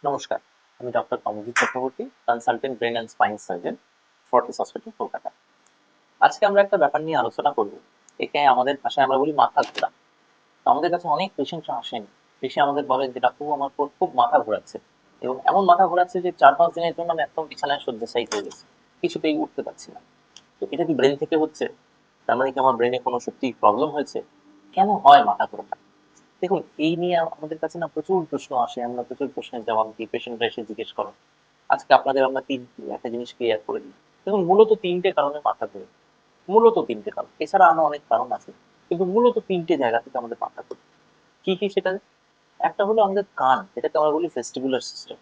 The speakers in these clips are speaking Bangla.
নমস্কার, আমি doctor Amarjit Chakraborty, consultant brain and spine surgeon, Fortis hospital, Kolkata. আজকে আমরা একটা ব্যাপার নিয়ে আলোচনা করব। একে আমাদের ভাষায় আমরা বলি মাথা ঘোরা। তো আমাদের কাছে অনেক পেশেন্ট আসেন, এসে আমাদের বলেন যে ডাক্তারবাবু আমার খুব মাথা ঘোরাচ্ছে, এবং এমন মাথা ঘোরাচ্ছে যে 4-5 দিনের জন্য আমি একদম বিছানায় শয্যাশায়ী হয়ে গেছি, কিছুতেই উঠতে পারছি না। তো এটা কি ব্রেন থেকে হচ্ছে? তার মানে কি আমার ব্রেনে কোনো সত্যি প্রবলেম হয়েছে? কেন হয় মাথা ঘোরাটা? দেখুন, এই নিয়ে আমাদের কাছে না প্রচুর প্রশ্ন আসে, আমরা প্রচুর প্রশ্নের জবাব দিই, পেশেন্টরা এসে জিজ্ঞেস করেন। আজকে আপনাদের আমরা একটা জিনিস ক্লিয়ার করে দিই। দেখুন, মূলত তিনটে কারণে মাথা ঘোরে। মূলত তিনটে কারণ, এছাড়া আরো অনেক কারণ আছে, কিন্তু মূলত তিনটে জায়গা থেকে আমাদের মাথা ঘোরে। কি কি সেটা? একটা হলো আমাদের কান, যেটাকে আমরা বলি ভেস্টিবুলার সিস্টেম,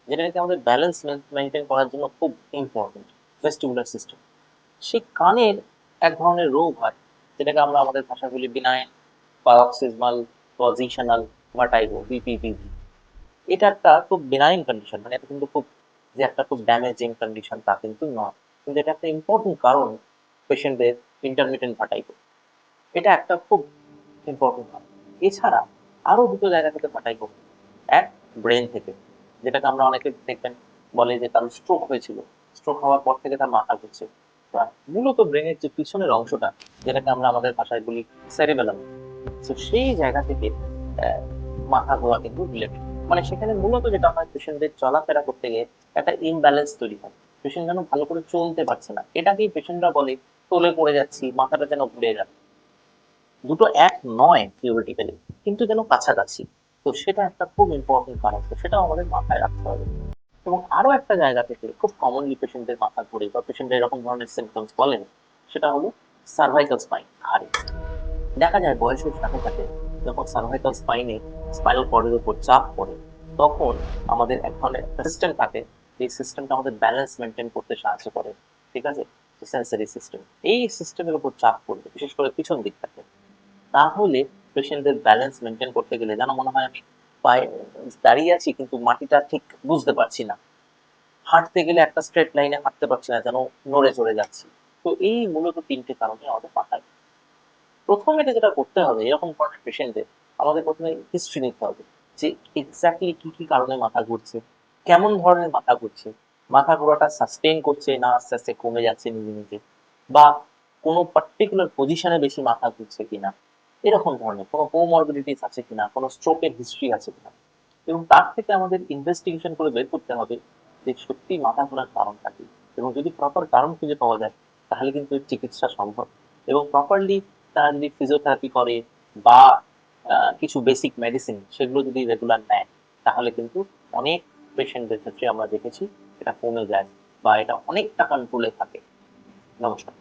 যেটা নাকি আমাদের ব্যালেন্স মেনটেন করার জন্য খুব ইম্পর্টেন্ট। ভেস্টিবুলার সিস্টেম, সেই কানের এক ধরনের রোগ হয়, যেটাকে আমরা আমাদের ভাষায় বলি বিনাইন paroxysmal positional vertigo, বিপিপিভি। এটা একটা খুব বেনাইন কন্ডিশন, মানে এটা কিন্তু খুব যে একটা খুব ড্যামেজিং কন্ডিশন তা কিন্তু নয়, কিন্তু এটা একটা ইম্পর্টেন্ট কারণ পেশেন্টদের ইন্টারমিটেন্ট ভার্টাইগো। এটা একটা খুব ইম্পর্টেন্ট কারণ। এছাড়া আরো দুটো জায়গা থেকে ভার্টাইগো। এক, ব্রেন থেকে, যেটাকে আমরা অনেকে দেখবেন বলে যে তার স্ট্রোক হয়েছিল, স্ট্রোক হওয়ার পর থেকে তার মাথা ঘুরছে। মূলত ব্রেনের যে পিছনের অংশটা, যেটাকে আমরা আমাদের ভাষায় বলি সেরিবেলাম, তো সেই জায়গা থেকে আহ, মাথা ঘোরা কিন্তু রিলেটেড। মানে সেখানে মূলত যেটা হয়, পেশেন্টদের চলাফেরা করতে গিয়ে একটা ইমব্যালেন্স তৈরি হয়। পেশেন্ট যেন ভালো করে চলতে পারছে না, এটাকেই পেশেন্টরা বলে টলে পড়ে যাচ্ছি, মাথাটা যেন ঘুরে যাচ্ছে। দুটো এক নয় থিওরিটিক্যালি, কিন্তু যেন কাছাকাছি। তো সেটা একটা খুব ইম্পর্টেন্ট কারণ, তো সেটাও আমাদের মাথায় রাখতে হবে। এবং আরো একটা জায়গা থেকে খুব কমনলি পেশেন্টদের মাথা ঘুরে বা পেশেন্টরা এরকম ধরনের সিমটমস বলেন, সেটা হলো সার্ভাইকাল স্পাইন, ঘাড়ে। দেখা যায় বয়সের সাথে সাথে যখন সার্ভাইকাল স্পাইনে স্পাইনাল কর্ডের উপর চাপ পড়ে, তখন আমাদের এক ধরনের একটা সিস্টেম থাকে, এই সিস্টেমটা আমাদের ব্যালেন্স মেনটেন করতে সাহায্য করে। ঠিক আছে? সেন্সারি সিস্টেম, এই সিস্টেমের উপর চাপ পড়বে, বিশেষ করে পিছন দিক থাকে, তাহলে পেশেন্টদের ব্যালেন্স মেনটেন করতে গেলে যেন মনে হয় আমি পায়ে দাঁড়িয়ে আছি, কিন্তু মাটিটা ঠিক বুঝতে পারছি না। হাঁটতে গেলে একটা স্ট্রেট লাইনে হাঁটতে পারছি না, যেন নড়ে চড়ে যাচ্ছি। তো এই মূলত তিনটে কারণে আমাদের মাথায়। প্রথমে যেটা করতে হবে এরকম ধরনের পেশেন্টদের, আমাদের প্রথমে হিস্ট্রি নিতে হবে, যে এক্স্যাক্টলি কি কি কারণে মাথা ঘুরছে, কেমন ধরনের মাথা ঘুরছে, মাথা ঘোরাটা সাস্টেইন করছে না আস্তে আস্তে কমে যাচ্ছে নিজে নিজে, বা কোনো পার্টিকুলার পজিশনে বেশি মাথা ঘুরছে কিনা, এরকম ধরনের কোনো কোমরবিডিটিস আছে কিনা, কোনো স্ট্রোকের হিস্ট্রি আছে কিনা। এবং তার থেকে আমাদের ইনভেস্টিগেশন করে বের করতে হবে যে সত্যি মাথা ঘোরার কারণটা কি। এবং যদি প্রপার কারণ খুঁজে পাওয়া যায়, তাহলে কিন্তু এর চিকিৎসা সম্ভব। এবং প্রপারলি তারা যদি ফিজিওথেরাপি করে বা কিছু বেসিক মেডিসিন সেগুলো যদি রেগুলার নেয়, তাহলে কিন্তু অনেক পেশেন্টদের ক্ষেত্রে আমরা দেখেছি এটা কমে যায় বা এটা অনেকটা কন্ট্রোলে থাকে। নমস্কার।